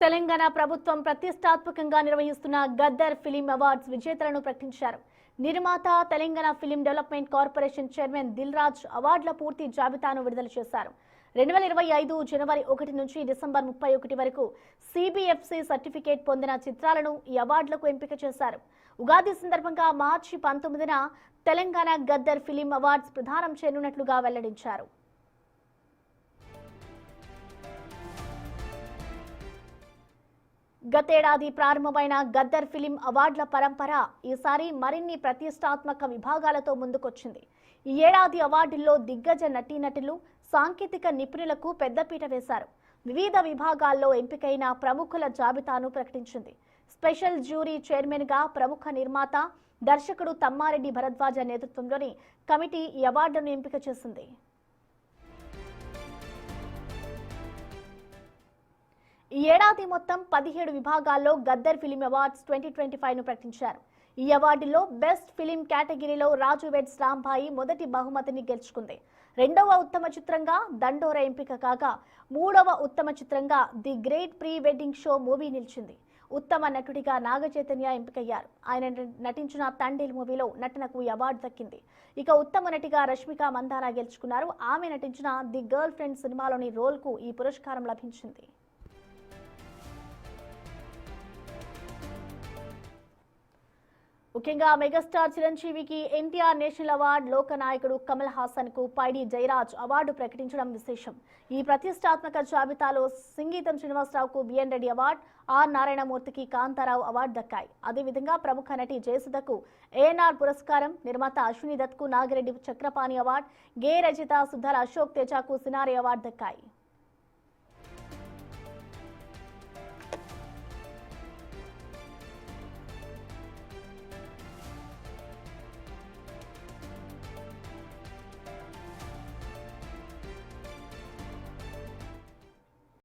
తెలంగాణ ప్రభుత్వం ప్రతిష్టాత్మకంగా నిర్వహిస్తున్న గద్దర్ ఫిలిం అవార్డ్స్ విజేతలను ప్రకటించారు. నిర్మాత Telangana film development corporation chairman Dil Raj అవార్డుల పూర్తి జాబితాను విడుదల చేశారు. 2025 జనవరి 1 నుంచి డిసెంబర్ 31 వరకు సిబిఎఫ్సి సర్టిఫికేట్ పొందిన చిత్రాలను ఈ అవార్డులకు ఎంపిక చేశారు. ఉగాది సందర్భంగా మార్చి 19న తెలంగాణ గద్దర్ ఫిలిం అవార్డ్స్ ప్రదానం చేయనున్నట్లుగా వెల్లడించారు. గతేడాది ప్రారంభమైన గద్దర్ ఫిలిం అవార్డుల పరంపర ఈసారి మరిన్ని ప్రతిష్టాత్మక విభాగాలతో ముందుకొచ్చింది. ఈ ఏడాది అవార్డుల్లో దిగ్గజ నటీనటులు, సాంకేతిక నిపుణులకు పెద్దపీట వేశారు. వివిధ విభాగాల్లో ఎంపికైన ప్రముఖుల జాబితాను ప్రకటించింది. స్పెషల్ జ్యూరీ చైర్మన్గా ప్రముఖ నిర్మాత, దర్శకుడు తమ్మారెడ్డి భరద్వాజ నేతృత్వంలోని కమిటీ ఈ అవార్డును ఎంపిక చేసింది. ఈ ఏడాది మొత్తం 17 విభాగాల్లో గద్దర్ ఫిలిం అవార్డ్స్ 2025ను ప్రకటించారు. ఈ అవార్డులో బెస్ట్ ఫిలిం కేటగిరీలో రాజు వెడ్స్ రాంబాయి మొదటి బహుమతిని గెలుచుకుంది. రెండవ ఉత్తమ చిత్రంగా దండోర ఎంపిక కాగా, మూడవ ఉత్తమ చిత్రంగా the great pre wedding show movie నిలిచింది. ఉత్తమ నటుడిగా నాగ చైతన్య ఎంపికయ్యారు. ఆయన నటించిన తండేల్ మూవీలో నటనకు ఈ అవార్డు దక్కింది. ఇక ఉత్తమ నటిగా రష్మిక మందారా గెలుచుకున్నారు. ఆమె నటించిన ది గర్ల్ ఫ్రెండ్ సినిమాలోని రోల్కు ఈ పురస్కారం లభించింది. ముఖ్యంగా మెగాస్టార్ చిరంజీవికి ఎన్టీఆర్ నేషనల్ అవార్డు, లోకనాయకుడు కమల్ హాసన్ కు పైడి జయరాజ్ అవార్డు ప్రకటించడం విశేషం. ఈ ప్రతిష్టాత్మక జాబితాలో Singeetam శ్రీనివాసరావుకు B N Reddy award, are నారాయణమూర్తికి Kantharao award దక్కాయి. అదేవిధంగా ప్రముఖ నటి జయసుధకు ఏఎన్ఆర్ పురస్కారం, నిర్మాత అశ్విని దత్ కు నాగిరెడ్డి చక్రపాణి అవార్డు, గే రచయిత సుధర అశోక్ తేజకు సినారి అవార్డు దక్కాయి.